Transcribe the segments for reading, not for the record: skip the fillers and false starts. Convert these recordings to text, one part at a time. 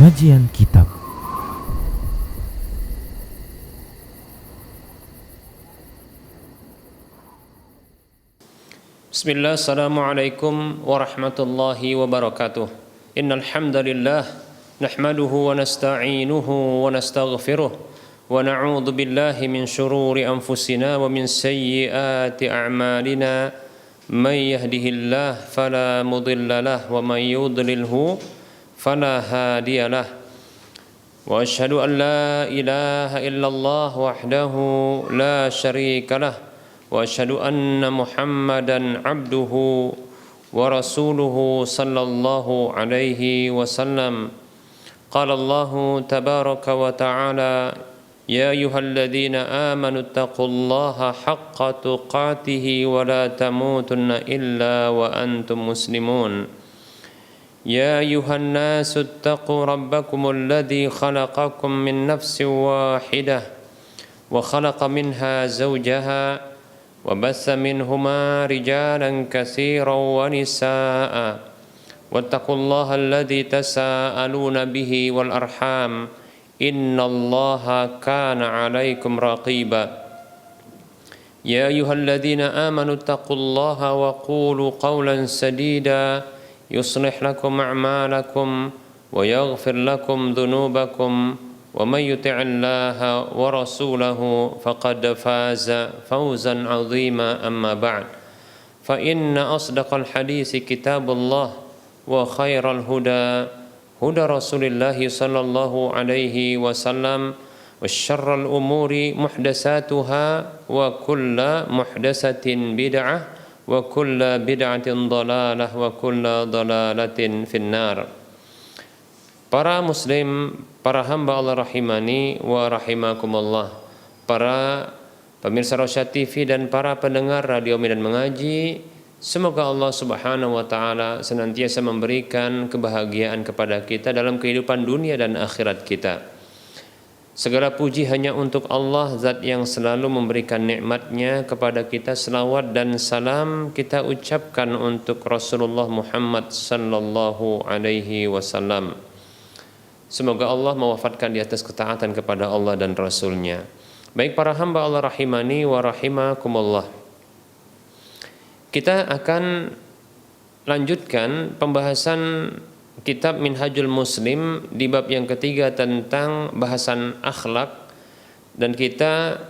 Kajian Kitab. Bismillah, assalamualaikum warahmatullahi wabarakatuh. Innal hamdalillah nahmaduhu wa nasta'inuhu wa nastaghfiruh wa na'udzu billahi min shururi anfusina wa min sayyiati a'malina. May yahdihillahu fala mudilla lahu wa may yudlilhu fala hadiyalah. Wa asyhadu an la ilaha illallah wahdahu la syarika lah. Wa asyhadu anna Muhammadan abduhu wa rasuluhu sallallahu alaihi wasallam. Qala Allahu tabaraka wa ta'ala, ya ayyuhalladzina amanu taqullaha haqqa tuqatih wa la tamutunna illa wa antum muslimun. Ya ayyuhan nasu taqu rabbakumul ladzi khalaqakum min nafsin wahidah wa khalaqa minha zawjaha وبث منهما رجالا كثيرا ونساء واتقوا الله الذي تساءلون به والأرحام إن الله كان عليكم رقيبا يا أيها الذين آمنوا اتقوا الله وقولوا قولا سديدا يصلح لكم أعمالكم ويغفر لكم ذنوبكم ومن يطع الله ورسوله فقد فاز فوزا عظيما أما بعد فإن أصدق الحديث كتاب الله وخير الهدى هدى رسول الله صلى الله عليه وسلم وشر الأمور محدثاتها وكل محدثة بدعة وكل بدعة ضلالة وكل ضلالة في النار. Para muslim, para hamba Allah rahimani wa rahimakumullah, para pemirsa Rosyad TV dan para pendengar Radio Medan Mengaji, semoga Allah subhanahu wa ta'ala senantiasa memberikan kebahagiaan kepada kita dalam kehidupan dunia dan akhirat kita. Segala puji hanya untuk Allah, zat yang selalu memberikan nikmatnya kepada kita. Selawat dan salam kita ucapkan untuk Rasulullah Muhammad sallallahu alaihi wasallam. Semoga Allah mewafatkan di atas ketaatan kepada Allah dan Rasulnya. Baik para hamba Allah rahimani wa rahimakumullah, kita akan lanjutkan pembahasan kitab Minhajul Muslim di bab yang ketiga tentang bahasan akhlak. Dan kita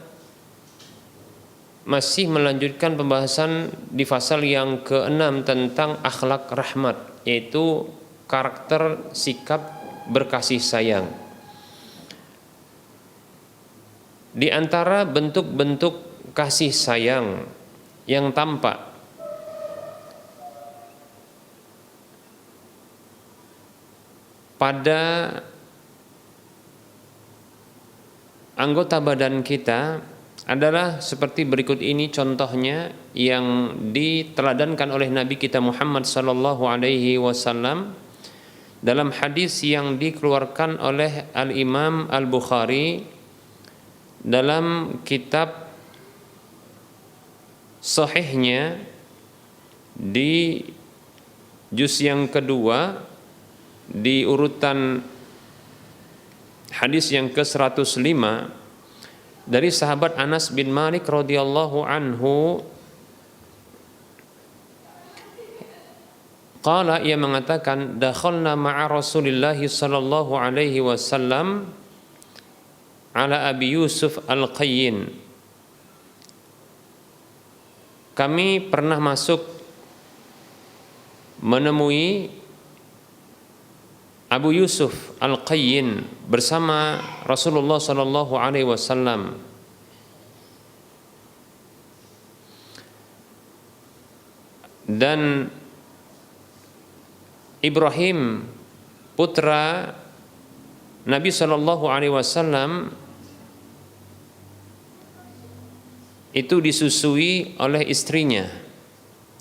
masih melanjutkan pembahasan di fasal yang ke-6 tentang akhlak rahmat, yaitu karakter sikap berkasih sayang. Di antara bentuk-bentuk kasih sayang yang tampak pada anggota badan kita adalah seperti berikut ini contohnya yang diteladankan oleh Nabi kita Muhammad sallallahu alaihi wasallam dalam hadis yang dikeluarkan oleh Al-Imam Al-Bukhari dalam kitab sahihnya di juz yang kedua di urutan hadis yang ke-105 dari sahabat Anas bin Malik radhiyallahu anhu. Qala, ia mengatakan, dakhalna ma'a Rasulillah sallallahu alaihi wasallam ala Abi Yusuf Al-Qayyin. Kami pernah masuk menemui Abu Yusuf Al-Qayyin bersama Rasulullah sallallahu alaihi wasallam. Dan Ibrahim putra Nabi sallallahu alaihi wasallam itu disusui oleh istrinya,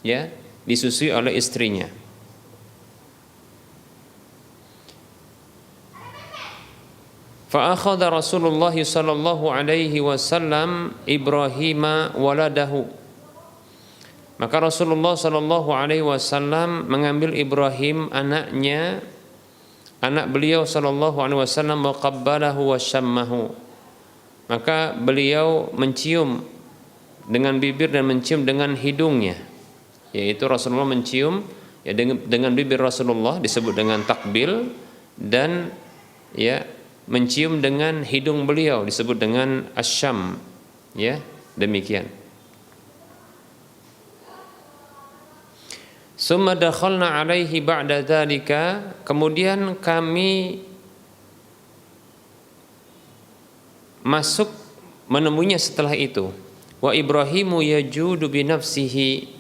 ya, disusui oleh istrinya. Fa akhadha Rasulullah sallallahu alaihi wasallam Ibrahima waladahu. Maka Rasulullah sallallahu alaihi wasallam mengambil Ibrahim anaknya anak beliau sallallahu alaihi wasallam wa qabbalahu wa syammahu, maka beliau mencium dengan bibir dan mencium dengan hidungnya, yaitu Rasulullah mencium ya dengan bibir Rasulullah disebut dengan takbil, dan ya mencium dengan hidung beliau disebut dengan asyam, ya demikian. Summa dakhalna alaihi ba'da dzalika, kemudian kami masuk menemuinya setelah itu. Wa Ibrahimu yajudu bi nafsihi,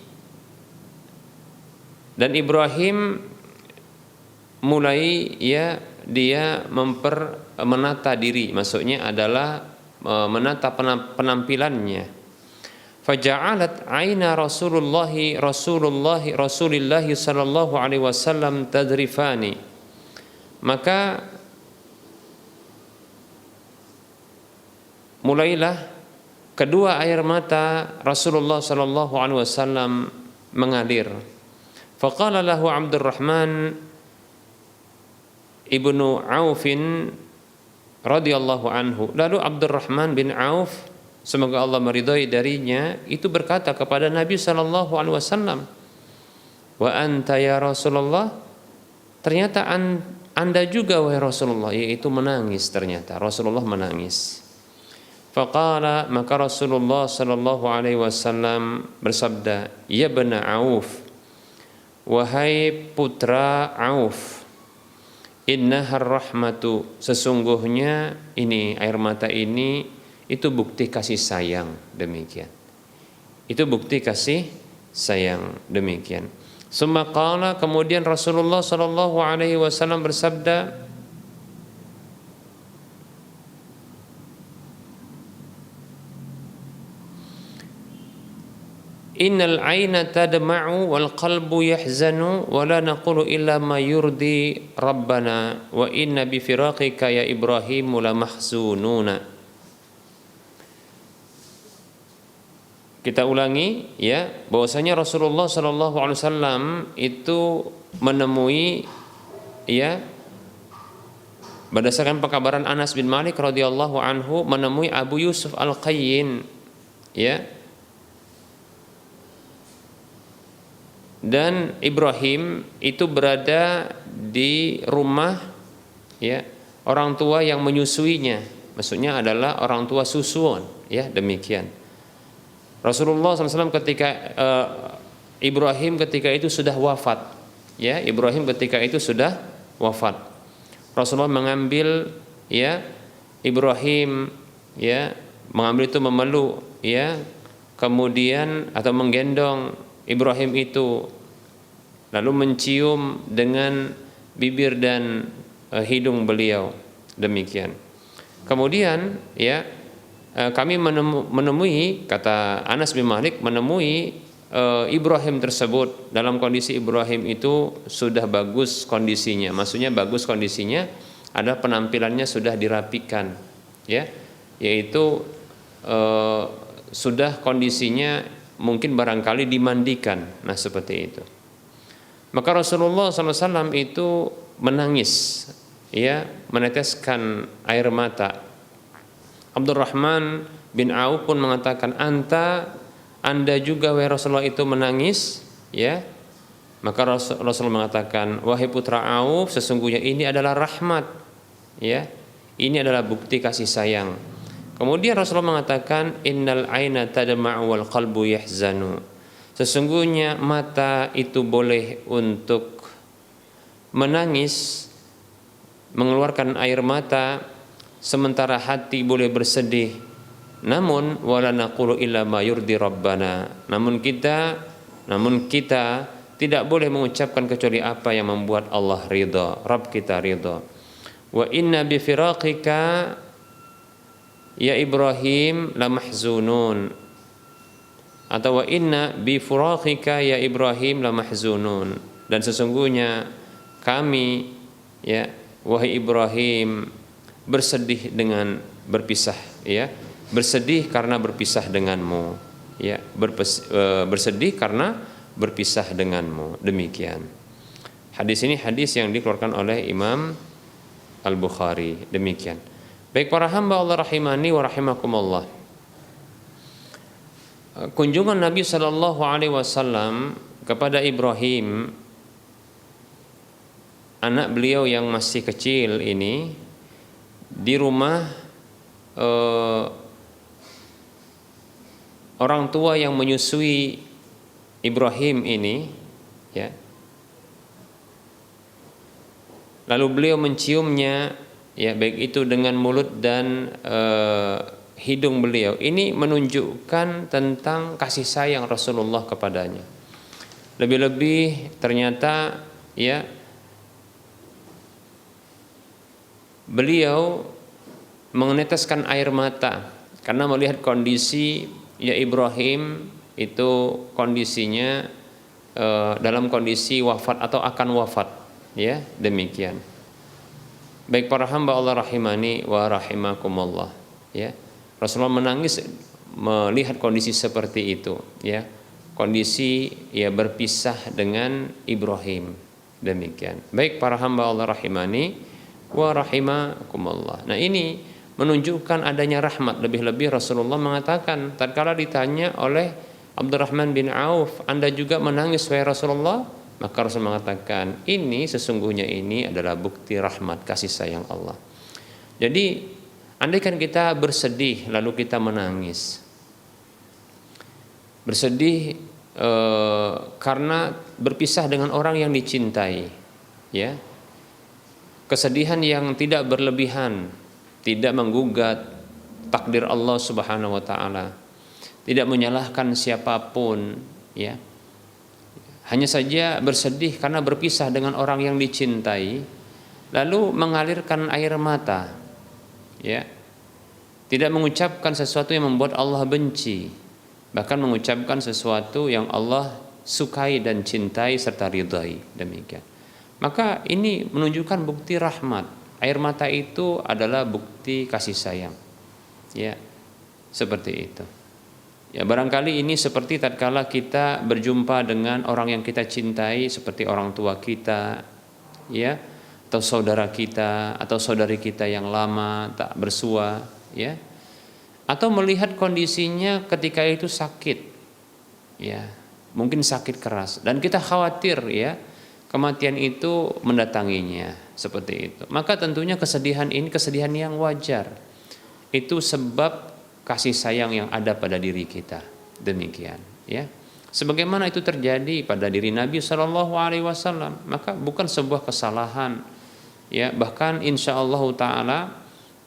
dan Ibrahim mulai ya dia menata diri, maksudnya adalah menata penampilannya. Faja'alat aina Rasulillahi sallallahu alaihi wasallam tadrifani, maka mulailah kedua air mata Rasulullah sallallahu alaihi wasallam mengalir. Faqala lahu Abdurrahman ibnu Aufin radhiyallahu anhu, lalu Abdurrahman bin Auf, semoga Allah meridhai darinya, itu berkata kepada Nabi sallallahu alaihi wasallam, wa anta ya Rasulullah, ternyata anda juga wahai Rasulullah, yaitu menangis, ternyata Rasulullah menangis. Faqala, maka Rasulullah sallallahu alaihi wasallam bersabda, ya bana Auf, wahai putra Auf, innahar rahmatu, sesungguhnya ini air mata ini itu bukti kasih sayang, demikian. Itu bukti kasih sayang, demikian. Summa qala, kemudian Rasulullah sallallahu alaihi wasallam bersabda, innal aina tadma'u wal qalbu yahzanu wa la naqulu illa ma yurdi rabbana wa inna bi firaqika ya Ibrahim la mahzununa. Kita ulangi ya, bahwasanya Rasulullah sallallahu alaihi wasallam itu menemui ya, berdasarkan pekabaran Anas bin Malik radhiyallahu anhu, menemui Abu Yusuf Al-Qayyin ya, dan Ibrahim itu berada di rumah ya orang tua yang menyusuinya, maksudnya adalah orang tua susuan ya, demikian. Rasulullah SAW ketika Ibrahim ketika itu sudah wafat ya, Ibrahim ketika itu sudah wafat. Rasulullah mengambil ya Ibrahim ya, mengambil itu memeluk ya, kemudian atau menggendong Ibrahim itu, lalu mencium dengan bibir dan hidung beliau, demikian. Kemudian ya kami menemui, kata Anas bin Malik, menemui Ibrahim tersebut dalam kondisi Ibrahim itu sudah bagus kondisinya, maksudnya bagus kondisinya adalah penampilannya sudah dirapikan ya, yaitu sudah kondisinya mungkin barangkali dimandikan, nah seperti itu. Maka Rasulullah SAW itu menangis ya, meneteskan air mata. Abdurrahman bin Auf pun mengatakan, anda juga wahai Rasulullah itu menangis ya. Maka Rasulullah mengatakan, wahai putra Auf, sesungguhnya ini adalah rahmat ya, ini adalah bukti kasih sayang. Kemudian Rasulullah mengatakan, innal aina tadma'u wal qalbu yahzanu, sesungguhnya mata itu boleh untuk menangis, mengeluarkan air mata, sementara hati boleh bersedih. Namun wala naqulu illa ma yurdi rabbana, namun kita tidak boleh mengucapkan kecuali apa yang membuat Allah ridha, Rabb kita ridha. Wa inna bi firaqika ya Ibrahim la mahzunun, atau wa inna bi firaqika ya Ibrahim la mahzunun, dan sesungguhnya kami ya wahai Ibrahim bersedih dengan berpisah ya, bersedih karena berpisah denganmu ya, bersedih karena berpisah denganmu, demikian. Hadis ini hadis yang dikeluarkan oleh Imam Al-Bukhari. Demikian. Baik para hamba Allah rahimani wa rahimakumullah. Kunjungan Nabi Shallallahu Alaihi Wasallam kepada Ibrahim, anak beliau yang masih kecil ini, di rumah orang tua yang menyusui Ibrahim ini, ya. Lalu beliau menciumnya, ya, baik itu dengan mulut dan hidung beliau. Ini menunjukkan tentang kasih sayang Rasulullah kepadanya. Lebih-lebih ternyata, ya, beliau meneteskan air mata karena melihat kondisi, ya, Ibrahim itu kondisinya dalam kondisi wafat atau akan wafat, ya, demikian. Baik para hamba Allah rahimani wa rahimakumullah, ya. Rasulullah menangis melihat kondisi seperti itu, ya. Kondisi, ya, berpisah dengan Ibrahim, demikian. Baik para hamba Allah rahimani wa rahimakumullah. Nah, ini menunjukkan adanya rahmat. Lebih-lebih Rasulullah mengatakan tatkala ditanya oleh Abdurrahman bin Auf, Anda juga menangis wahai Rasulullah? Maka Rasul mengatakan, ini sesungguhnya ini adalah bukti rahmat kasih sayang Allah. Jadi andaikan kita bersedih lalu kita menangis, bersedih karena berpisah dengan orang yang dicintai, ya, kesedihan yang tidak berlebihan, tidak menggugat takdir Allah Subhanahu wa taala, tidak menyalahkan siapapun, ya. Hanya saja bersedih karena berpisah dengan orang yang dicintai, lalu mengalirkan air mata, ya. Tidak mengucapkan sesuatu yang membuat Allah benci, bahkan mengucapkan sesuatu yang Allah sukai dan cintai serta ridai, demikian. Maka ini menunjukkan bukti rahmat. Air mata itu adalah bukti kasih sayang, ya, seperti itu. Ya, barangkali ini seperti tatkala kita berjumpa dengan orang yang kita cintai, seperti orang tua kita, ya, atau saudara kita atau saudari kita yang lama tak bersua, ya, atau melihat kondisinya ketika itu sakit, ya, mungkin sakit keras dan kita khawatir, ya, kematian itu mendatanginya, seperti itu. Maka tentunya kesedihan ini kesedihan yang wajar. Itu sebab kasih sayang yang ada pada diri kita, demikian, ya. Sebagaimana itu terjadi pada diri Nabi Shallallahu Alaihi Wasallam, maka bukan sebuah kesalahan, ya, bahkan insya Allah Taala,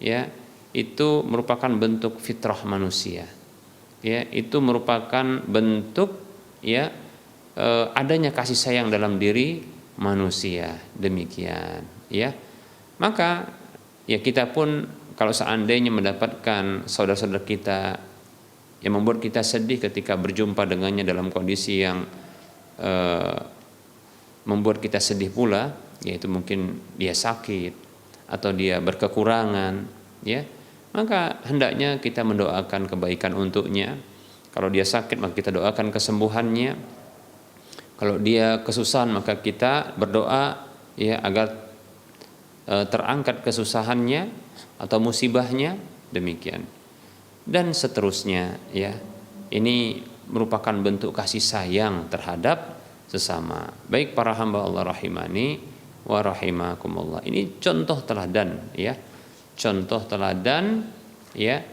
ya, itu merupakan bentuk fitrah manusia, ya, itu merupakan bentuk, ya, adanya kasih sayang dalam diri manusia, demikian, ya. Maka, ya, kita pun kalau seandainya mendapatkan saudara-saudara kita yang membuat kita sedih ketika berjumpa dengannya dalam kondisi yang membuat kita sedih pula, yaitu mungkin dia sakit atau dia berkekurangan, ya, maka hendaknya kita mendoakan kebaikan untuknya. Kalau dia sakit maka kita doakan kesembuhannya. Kalau dia kesusahan maka kita berdoa, ya, agar terangkat kesusahannya atau musibahnya, demikian. Dan seterusnya, ya. Ini merupakan bentuk kasih sayang terhadap sesama. Baik para hamba Allah rahimani wa rahimakumullah. Ini contoh teladan, ya. Contoh teladan, ya,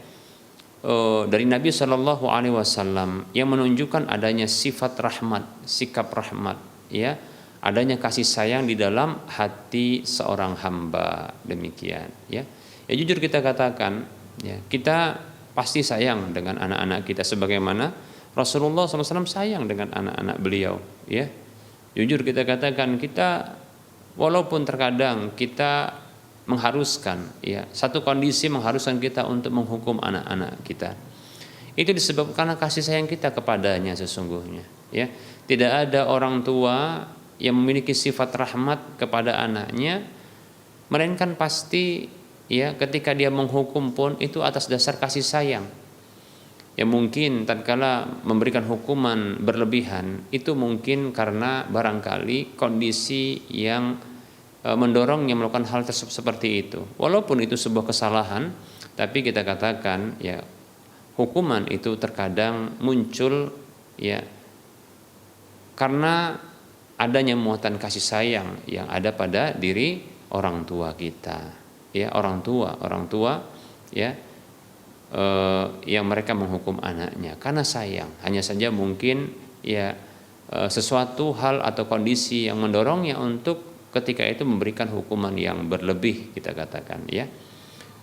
dari Nabi Shallallahu Alaihi Wasallam yang menunjukkan adanya sifat rahmat, sikap rahmat, ya, adanya kasih sayang di dalam hati seorang hamba, demikian, ya. Ya, jujur kita katakan, ya, kita pasti sayang dengan anak-anak kita sebagaimana Rasulullah SAW sayang dengan anak-anak beliau, ya. Jujur kita katakan, kita walaupun terkadang kita mengharuskan, ya, satu kondisi mengharuskan kita untuk menghukum anak-anak kita, itu disebabkan karena kasih sayang kita kepadanya sesungguhnya, ya. Tidak ada orang tua yang memiliki sifat rahmat kepada anaknya, melainkan pasti, ya, ketika dia menghukum pun itu atas dasar kasih sayang. Ya, mungkin tatkala memberikan hukuman berlebihan itu mungkin karena barangkali kondisi yang mendorongnya melakukan hal tersebut seperti itu. Walaupun itu sebuah kesalahan, tapi kita katakan ya hukuman itu terkadang muncul ya karena adanya muatan kasih sayang yang ada pada diri orang tua kita. Ya, orang tua ya yang mereka menghukum anaknya karena sayang. Hanya saja mungkin ya sesuatu hal atau kondisi yang mendorongnya untuk ketika itu memberikan hukuman yang berlebih, kita katakan ya.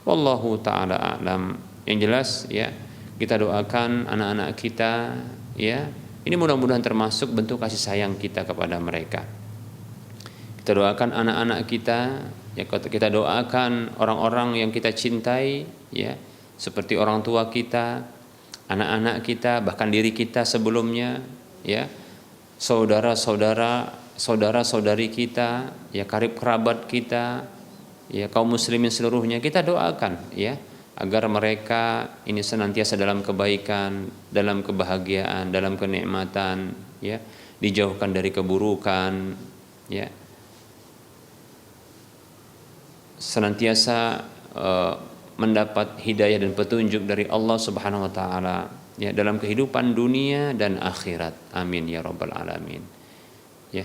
Wallahu taala a'lam. Yang jelas ya, kita doakan anak-anak kita ya. Ini mudah-mudahan termasuk bentuk kasih sayang kita kepada mereka. Kita doakan anak-anak kita, ya kita doakan orang-orang yang kita cintai ya, seperti orang tua kita, anak-anak kita, bahkan diri kita sebelumnya ya, saudara-saudari kita, ya karib kerabat kita, ya kaum muslimin seluruhnya kita doakan ya agar mereka ini senantiasa dalam kebaikan, dalam kebahagiaan, dalam kenikmatan ya, dijauhkan dari keburukan ya. Senantiasa mendapat hidayah dan petunjuk dari Allah Subhanahu wa taala ya dalam kehidupan dunia dan akhirat. Amin ya rabbal alamin. Ya.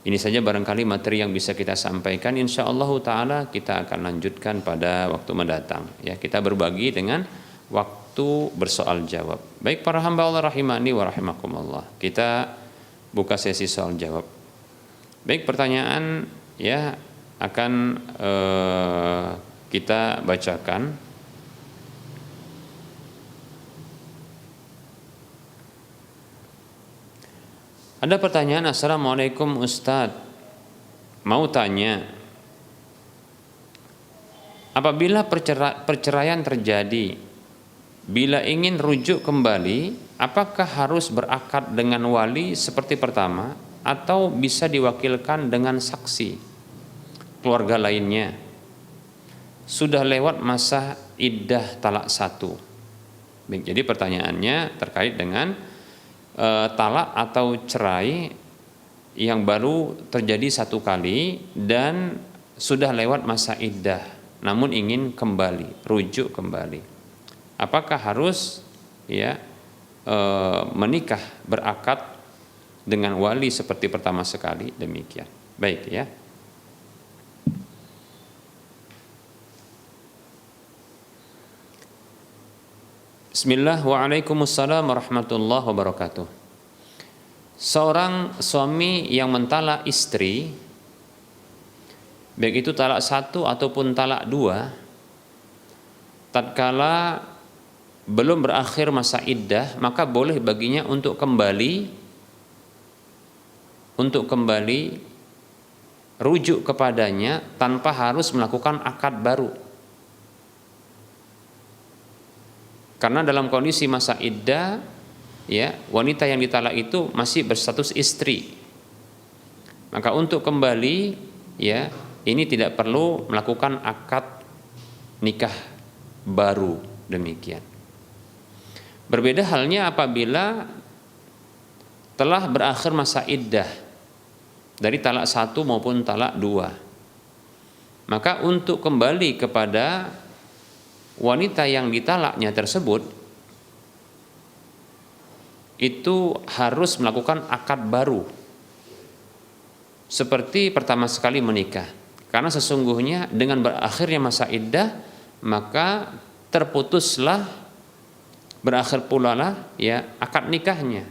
Ini saja barangkali materi yang bisa kita sampaikan. Insyaallah taala kita akan lanjutkan pada waktu mendatang. Ya, kita berbagi dengan waktu bersoal jawab. Baik para hamba Allah rahimani wa rahimakumullah. Kita buka sesi soal jawab. Baik, pertanyaan ya akan kita bacakan. Ada pertanyaan, Assalamualaikum Ustadz, mau tanya, apabila perceraian terjadi, bila ingin rujuk kembali, apakah harus berakad dengan wali seperti pertama atau bisa diwakilkan dengan saksi keluarga lainnya? Sudah lewat masa iddah talak 1. Jadi pertanyaannya terkait dengan talak atau cerai yang baru terjadi 1 kali dan sudah lewat masa iddah, namun ingin kembali, rujuk kembali. Apakah harus ya menikah, berakad dengan wali seperti pertama sekali? Demikian. Baik ya. Bismillah, waalaikumsalam warahmatullahi wabarakatuh. Seorang suami yang mentalak istri, baik itu talak 1 ataupun talak 2, tatkala belum berakhir masa iddah, maka boleh baginya untuk kembali rujuk kepadanya tanpa harus melakukan akad baru. Karena dalam kondisi masa iddah ya, wanita yang ditalak itu masih berstatus istri. Maka untuk kembali ya, ini tidak perlu melakukan akad nikah baru, demikian. Berbeda halnya apabila telah berakhir masa iddah dari talak 1 maupun talak 2. Maka untuk kembali kepada wanita yang ditalaknya tersebut itu harus melakukan akad baru seperti pertama sekali menikah, karena sesungguhnya dengan berakhirnya masa iddah maka berakhir pula lah ya akad nikahnya,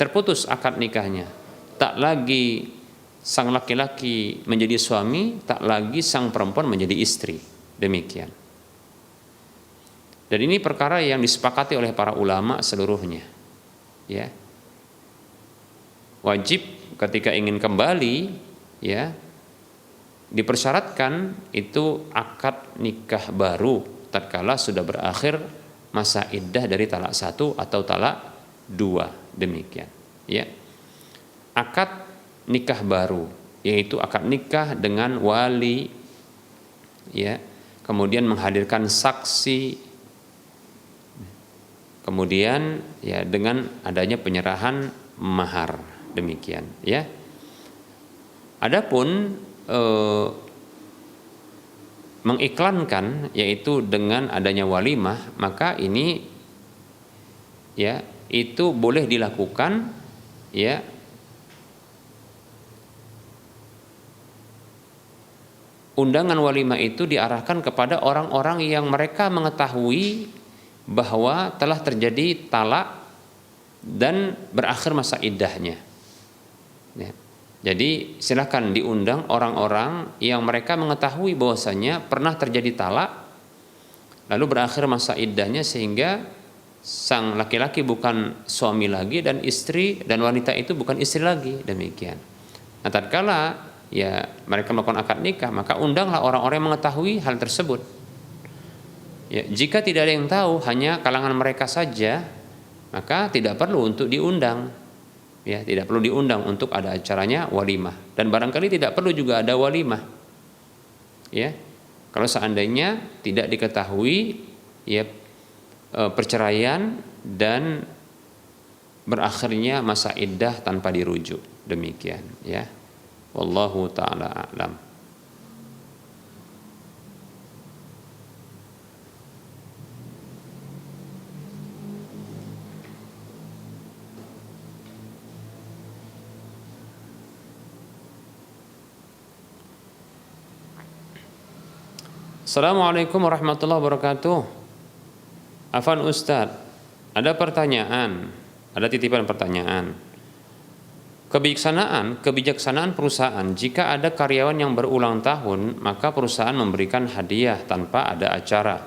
terputus akad nikahnya. Tak lagi sang laki-laki menjadi suami, tak lagi sang perempuan menjadi istri, demikian. Dan ini perkara yang disepakati oleh para ulama seluruhnya. Ya. Wajib ketika ingin kembali ya dipersyaratkan itu akad nikah baru tatkala sudah berakhir masa iddah dari talak 1 atau talak 2, demikian. Ya. Akad nikah baru yaitu akad nikah dengan wali ya, kemudian menghadirkan saksi, kemudian ya dengan adanya penyerahan mahar, demikian ya. Adapun mengiklankan yaitu dengan adanya walimah, maka ini ya itu boleh dilakukan ya undangan walimah itu diarahkan kepada orang-orang yang mereka mengetahui bahwa telah terjadi talak dan berakhir masa iddahnya ya. Jadi silakan diundang orang-orang yang mereka mengetahui bahwasanya pernah terjadi talak lalu berakhir masa iddahnya, sehingga sang laki-laki bukan suami lagi dan istri, dan wanita itu bukan istri lagi, demikian. Nah, tatkala ya mereka melakukan akad nikah, maka undanglah orang-orang yang mengetahui hal tersebut. Ya, jika tidak ada yang tahu, hanya kalangan mereka saja, maka tidak perlu untuk diundang. Ya, tidak perlu diundang untuk ada acaranya walimah, dan barangkali tidak perlu juga ada walimah. Ya, kalau seandainya tidak diketahui ya perceraian dan berakhirnya masa iddah tanpa dirujuk, demikian ya. Wallahu taala a'lam. Assalamualaikum warahmatullahi wabarakatuh. Afan Ustadz, ada pertanyaan, ada titipan pertanyaan. Kebijaksanaan perusahaan, jika ada karyawan yang berulang tahun, maka perusahaan memberikan hadiah tanpa ada acara,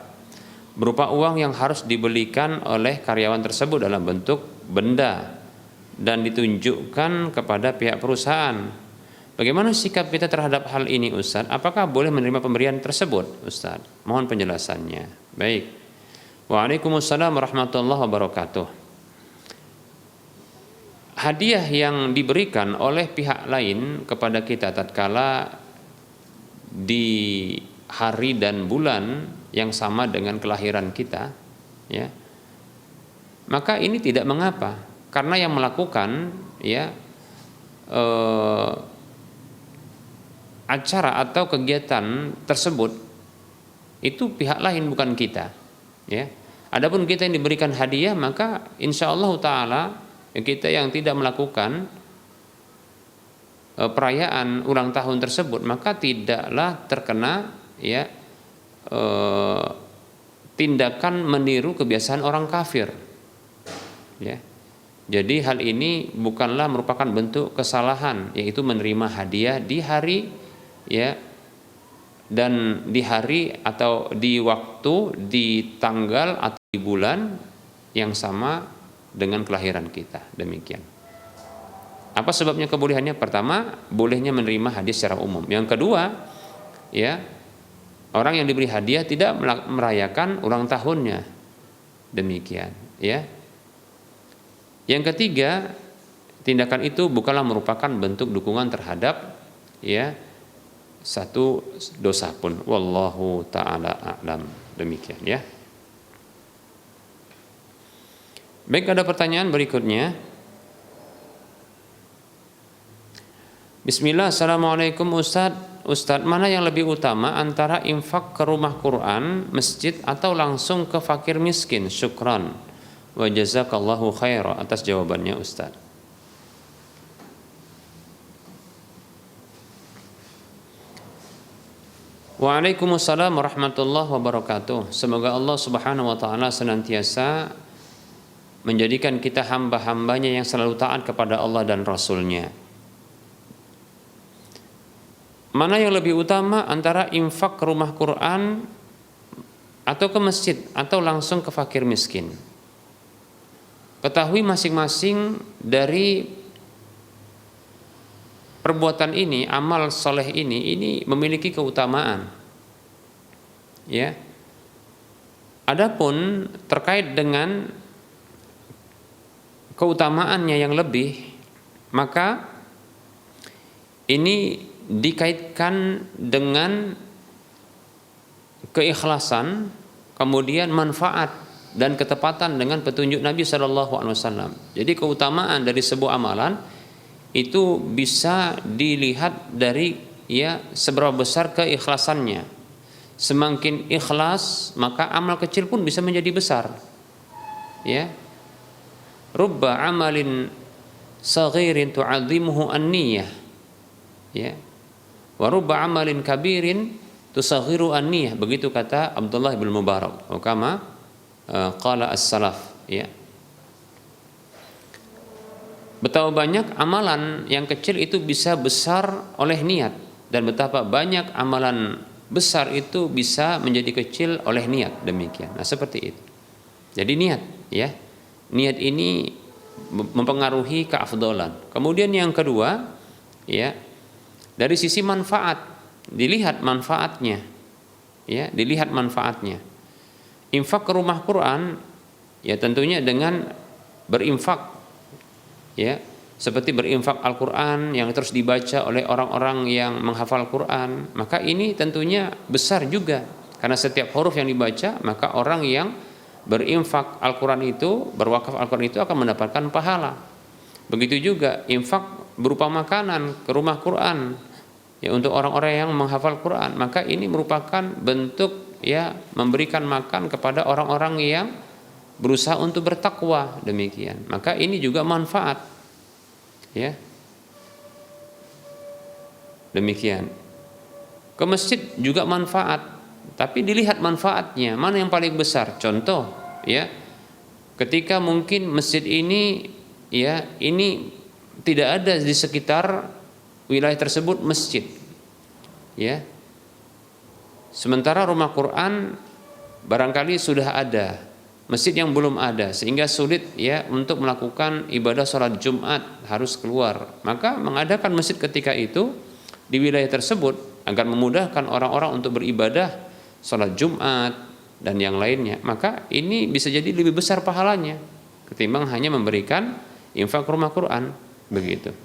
berupa uang yang harus dibelikan oleh karyawan tersebut dalam bentuk benda dan ditunjukkan kepada pihak perusahaan. Bagaimana sikap kita terhadap hal ini, Ustadz? Apakah boleh menerima pemberian tersebut, Ustadz? Mohon penjelasannya. Baik. Waalaikumsalam warahmatullahi wabarakatuh. Hadiah yang diberikan oleh pihak lain kepada kita tatkala di hari dan bulan yang sama dengan kelahiran kita, ya, maka ini tidak mengapa, karena yang melakukan ya acara atau kegiatan tersebut itu pihak lain, bukan kita ya. Adapun kita yang diberikan hadiah, maka insyaallah taala kita yang tidak melakukan perayaan ulang tahun tersebut, maka tidaklah terkena ya tindakan meniru kebiasaan orang kafir ya. Jadi hal ini bukanlah merupakan bentuk kesalahan, yaitu menerima hadiah di hari ya, dan di hari atau di waktu, di tanggal atau di bulan yang sama dengan kelahiran kita, demikian. Apa sebabnya kebolehannya? Pertama, bolehnya menerima hadiah secara umum. Yang kedua, ya, orang yang diberi hadiah tidak merayakan ulang tahunnya, demikian ya. Yang ketiga, tindakan itu bukanlah merupakan bentuk dukungan terhadap ya satu dosa pun. Wallahu ta'ala a'lam. Demikian ya. Baik, ada pertanyaan berikutnya. Bismillah. Assalamualaikum Ustadz, mana yang lebih utama antara infak ke rumah Quran, masjid, atau langsung ke fakir miskin? Syukran wa jazakallahu khaira atas jawabannya Ustadz. Waalaikumsalam warahmatullahi wabarakatuh. Semoga Allah subhanahu wa ta'ala senantiasa menjadikan kita hamba-hambanya yang selalu taat kepada Allah dan Rasulnya. Mana yang lebih utama antara infak ke rumah Quran atau ke masjid atau langsung ke fakir miskin? Ketahui masing-masing dari perbuatan ini, amal soleh ini memiliki keutamaan. Ya. Adapun terkait dengan keutamaannya yang lebih, maka ini dikaitkan dengan keikhlasan, kemudian manfaat dan ketepatan dengan petunjuk Nabi SAW. Jadi keutamaan dari sebuah amalan itu bisa dilihat dari ya seberapa besar keikhlasannya. Semakin ikhlas maka amal kecil pun bisa menjadi besar. Ya. Rubba amalin saghirin tu'azzimuhu an-niyah. Ya. Wa rubba amalin kabirin tusaghiru an-niyah. Begitu kata Abdullah bin Mubarak. Kama qala as-salaf, ya. Betapa banyak amalan yang kecil itu bisa besar oleh niat, dan betapa banyak amalan besar itu bisa menjadi kecil oleh niat, demikian. Nah, seperti itu. Jadi niat, ya. Niat ini mempengaruhi keafdalan. Kemudian yang kedua, ya, dari sisi manfaat, dilihat manfaatnya. Ya, dilihat manfaatnya. Infak ke rumah Quran, ya tentunya dengan berinfak, ya, seperti berinfak Al-Quran yang terus dibaca oleh orang-orang yang menghafal Quran, maka ini tentunya besar juga, karena setiap huruf yang dibaca maka orang yang berinfak Al-Quran itu, berwakaf Al-Quran itu akan mendapatkan pahala. Begitu juga infak berupa makanan ke rumah Quran, ya, untuk orang-orang yang menghafal Quran, maka ini merupakan bentuk, ya, memberikan makan kepada orang-orang yang berusaha untuk bertakwa, demikian. Maka ini juga manfaat, ya, demikian. Ke masjid juga manfaat, tapi dilihat manfaatnya mana yang paling besar. Contoh, ya, ketika mungkin masjid ini, ya, ini tidak ada di sekitar wilayah tersebut masjid, ya, sementara rumah Quran barangkali sudah ada, masjid yang belum ada, sehingga sulit, ya, untuk melakukan ibadah sholat Jumat, harus keluar. Maka mengadakan masjid ketika itu di wilayah tersebut agar memudahkan orang-orang untuk beribadah sholat Jumat dan yang lainnya. Maka ini bisa jadi lebih besar pahalanya ketimbang hanya memberikan infak rumah Quran, begitu.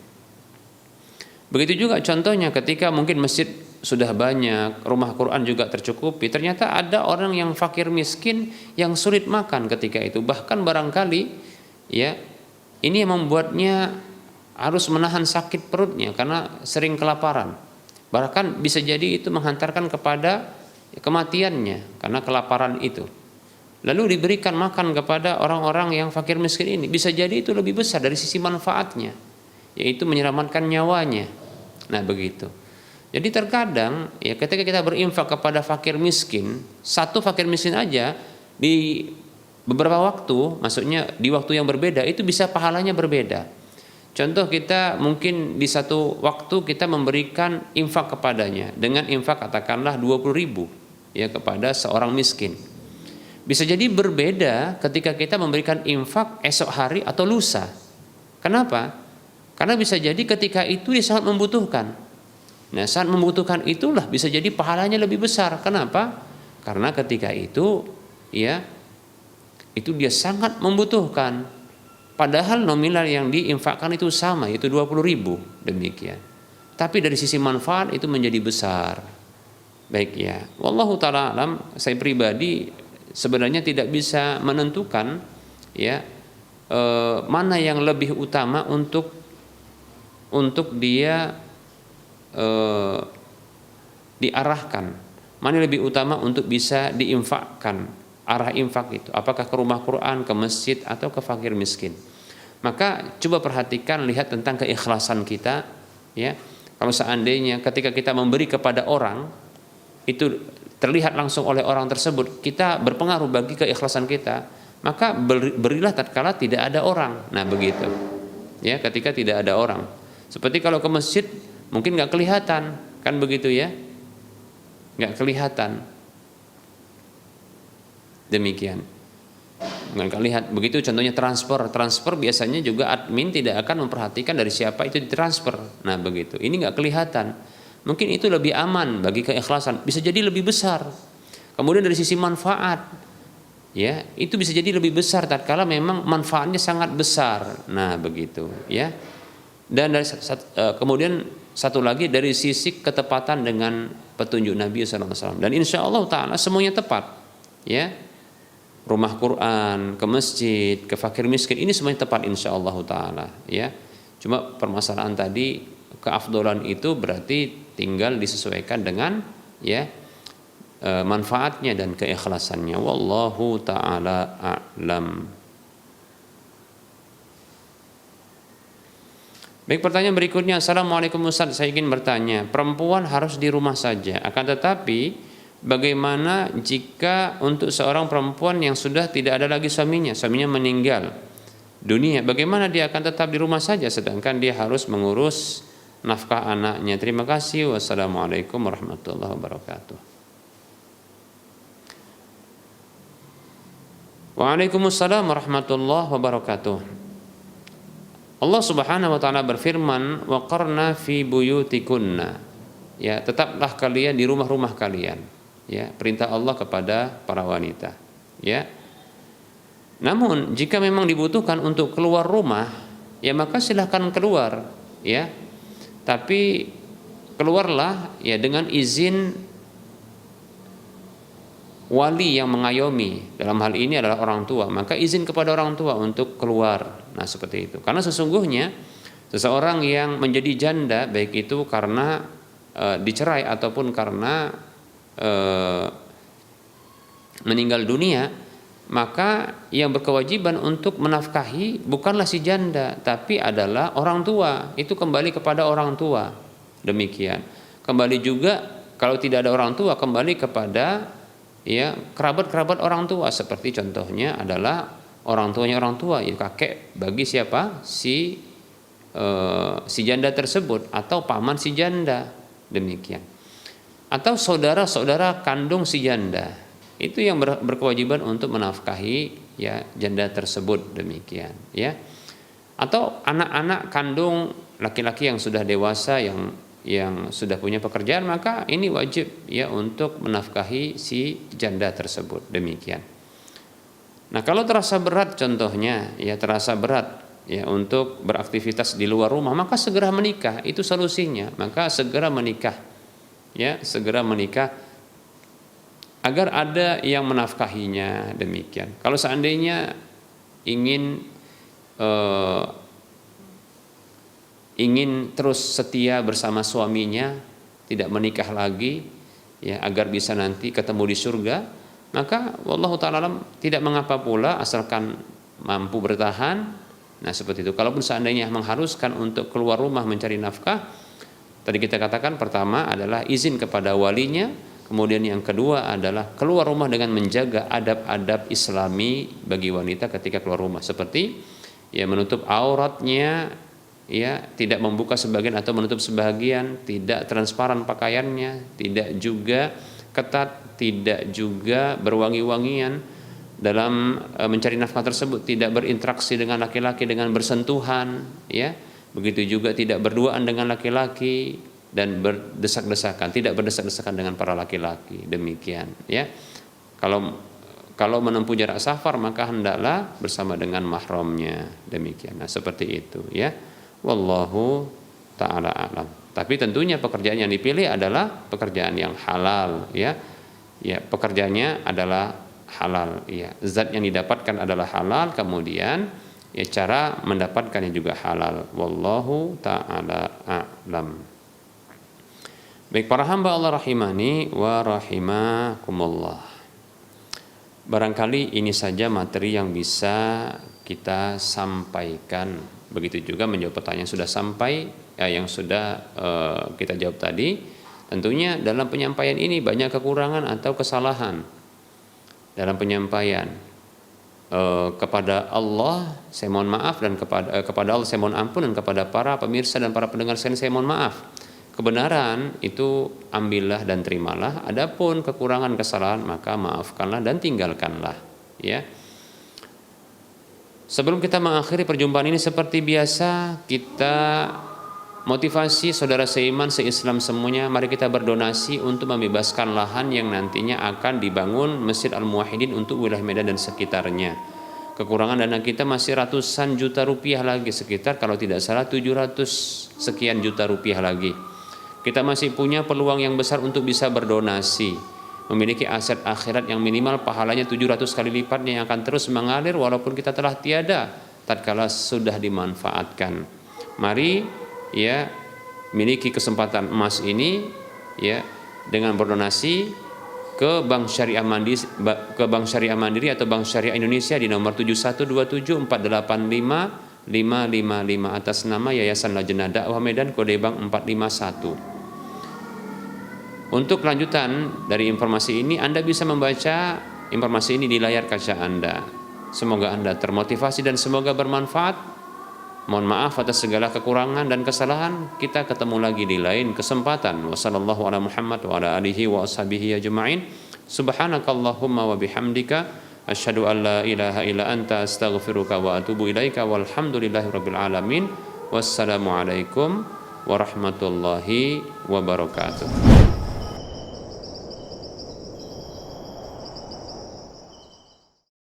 Begitu juga contohnya ketika mungkin masjid sudah banyak, rumah Quran juga tercukupi, ternyata ada orang yang fakir miskin yang sulit makan ketika itu, bahkan barangkali, ya, ini yang membuatnya harus menahan sakit perutnya karena sering kelaparan, bahkan bisa jadi itu menghantarkan kepada kematiannya karena kelaparan itu. Lalu diberikan makan kepada orang-orang yang fakir miskin ini, bisa jadi itu lebih besar dari sisi manfaatnya, yaitu menyelamatkan nyawanya. Nah, begitu. Jadi terkadang, ya, ketika kita berinfak kepada fakir miskin, satu fakir miskin aja di beberapa waktu, maksudnya di waktu yang berbeda, itu bisa pahalanya berbeda. Contoh, kita mungkin di satu waktu kita memberikan infak kepadanya dengan infak katakanlah 20.000, ya, kepada seorang miskin. Bisa jadi berbeda ketika kita memberikan infak esok hari atau lusa. Kenapa? Karena bisa jadi ketika itu dia sangat membutuhkan. Nah, saat membutuhkan itulah bisa jadi pahalanya lebih besar. Kenapa? Karena ketika itu, ya, itu dia sangat membutuhkan. Padahal nominal yang diinfakkan itu sama, yaitu 20.000, demikian. Tapi dari sisi manfaat itu menjadi besar. Baik, ya. Wallahu ta'ala alam, saya pribadi sebenarnya tidak bisa menentukan, ya, mana yang lebih utama untuk dia diarahkan, mana yang lebih utama untuk bisa diinfakkan, arah infak itu apakah ke rumah Quran, ke masjid, atau ke fakir miskin. Maka coba perhatikan, lihat tentang keikhlasan kita, ya. Kalau seandainya ketika kita memberi kepada orang itu terlihat langsung oleh orang tersebut, kita berpengaruh bagi keikhlasan kita, maka berilah tatkala tidak ada orang. Nah, begitu, ya, ketika tidak ada orang. Seperti kalau ke masjid mungkin nggak kelihatan, kan begitu, ya, nggak kelihatan, demikian, nggak kelihatan. Begitu contohnya transfer biasanya juga admin tidak akan memperhatikan dari siapa itu ditransfer. Nah, begitu, ini nggak kelihatan, mungkin itu lebih aman bagi keikhlasan, bisa jadi lebih besar. Kemudian dari sisi manfaat, ya, itu bisa jadi lebih besar tatkala memang manfaatnya sangat besar. Nah, begitu, ya. Dan kemudian satu lagi dari sisi ketepatan dengan petunjuk Nabi SAW. Dan insya Allah Ta'ala semuanya tepat, ya. Rumah Quran, ke masjid, ke fakir miskin, ini semuanya tepat insya Allah Ta'ala, ya. Cuma permasalahan tadi, keafdolan itu berarti tinggal disesuaikan dengan ya manfaatnya dan keikhlasannya. Wallahu taala a'lam. Baik, pertanyaan berikutnya. Assalamualaikum Ustaz, saya ingin bertanya, perempuan harus di rumah saja, akan tetapi bagaimana jika untuk seorang perempuan yang sudah tidak ada lagi suaminya meninggal dunia, bagaimana dia akan tetap di rumah saja sedangkan dia harus mengurus nafkah anaknya? Terima kasih. Wassalamualaikum warahmatullahi wabarakatuh. Waalaikumsalam warahmatullahi wabarakatuh. Allah Subhanahu wa taala berfirman, wa qarna fi buyutikunna. Ya, tetaplah kalian di rumah-rumah kalian. Ya, perintah Allah kepada para wanita. Ya. Namun jika memang dibutuhkan untuk keluar rumah, ya maka silahkan keluar, ya. Tapi keluarlah ya dengan izin wali yang mengayomi, dalam hal ini adalah orang tua, maka izin kepada orang tua untuk keluar. Nah, seperti itu. Karena sesungguhnya seseorang yang menjadi janda, baik itu karena dicerai ataupun karena meninggal dunia, maka yang berkewajiban untuk menafkahi bukanlah si janda, tapi adalah orang tua. Itu kembali kepada orang tua. Demikian. Kembali juga kalau tidak ada orang tua, kembali kepada ya kerabat-kerabat orang tua, seperti contohnya adalah orang tuanya orang tua, ya kakek bagi siapa si janda tersebut, atau paman si janda, demikian, atau saudara-saudara kandung si janda, itu yang berkewajiban untuk menafkahi ya janda tersebut, demikian, ya, atau anak-anak kandung laki-laki yang sudah dewasa yang sudah punya pekerjaan, maka ini wajib ya untuk menafkahi si janda tersebut, demikian. Nah, kalau terasa berat contohnya, ya terasa berat ya untuk beraktivitas di luar rumah, maka segera menikah, itu solusinya. Maka segera menikah. Ya, segera menikah agar ada yang menafkahinya, demikian. Kalau seandainya ingin terus setia bersama suaminya, tidak menikah lagi, ya agar bisa nanti ketemu di surga, maka wallahu ta'ala alam, tidak mengapa pula asalkan mampu bertahan. Nah, seperti itu. Kalaupun seandainya mengharuskan untuk keluar rumah mencari nafkah, tadi kita katakan pertama adalah izin kepada walinya, kemudian yang kedua adalah keluar rumah dengan menjaga adab-adab Islami bagi wanita ketika keluar rumah, seperti ya menutup auratnya, ya tidak membuka sebagian atau menutup sebagian, tidak transparan pakaiannya, tidak juga ketat, tidak juga berwangi-wangian dalam mencari nafkah tersebut, tidak berinteraksi dengan laki-laki dengan bersentuhan, ya begitu juga tidak berduaan dengan laki-laki dan berdesak-desakan, tidak berdesak-desakan dengan para laki-laki, demikian, ya. Kalau menempuh jarak safar, maka hendaklah bersama dengan mahramnya, demikian. Nah, seperti itu, ya. Wallahu ta'ala alam. Tapi tentunya pekerjaan yang dipilih adalah pekerjaan yang halal, ya. Ya, pekerjaannya adalah halal, ya. Zat yang didapatkan adalah halal, kemudian ya cara mendapatkannya juga halal. Wallahu ta'ala a'lam. Baik, para hamba Allah rahimani wa rahimakumullah. Barangkali ini saja materi yang bisa kita sampaikan. Begitu juga menjawab pertanyaan yang sudah sampai, yang sudah kita jawab tadi. Tentunya dalam penyampaian ini banyak kekurangan atau kesalahan dalam penyampaian. Kepada Allah saya mohon maaf, dan kepada Allah saya mohon ampun, dan kepada para pemirsa dan para pendengar sekalian saya mohon maaf. Kebenaran itu ambillah dan terimalah. Adapun kekurangan kesalahan maka maafkanlah dan tinggalkanlah, ya. Sebelum kita mengakhiri perjumpaan ini, seperti biasa kita motivasi saudara seiman, seislam semuanya, mari kita berdonasi untuk membebaskan lahan yang nantinya akan dibangun Masjid Al-Muwahhidin untuk wilayah Medan dan sekitarnya. Kekurangan dana kita masih ratusan juta rupiah lagi, sekitar kalau tidak salah 700 sekian juta rupiah lagi. Kita masih punya peluang yang besar untuk bisa berdonasi, memiliki aset akhirat yang minimal pahalanya 700 kali lipatnya, yang akan terus mengalir walaupun kita telah tiada tatkala sudah dimanfaatkan. Mari ya miliki kesempatan emas ini ya dengan berdonasi ke Bank Syariah Mandiri atau Bank Syariah Indonesia di nomor 7127485555 atas nama Yayasan Lajnah Dakwah Medan, kode bank 451. Untuk kelanjutan dari informasi ini, Anda bisa membaca informasi ini di layar kaca Anda. Semoga Anda termotivasi dan semoga bermanfaat. Mohon maaf atas segala kekurangan dan kesalahan. Kita ketemu lagi di lain kesempatan. Wassallallahu ala Muhammad wa ala alihi wa ashabihi ajma'in. Subhanakallahumma wa bihamdika asyhadu an la ilaha illa anta astaghfiruka wa atubu ilaika walhamdulillahi rabbil alamin. Wassalamualaikum warahmatullahi wabarakatuh.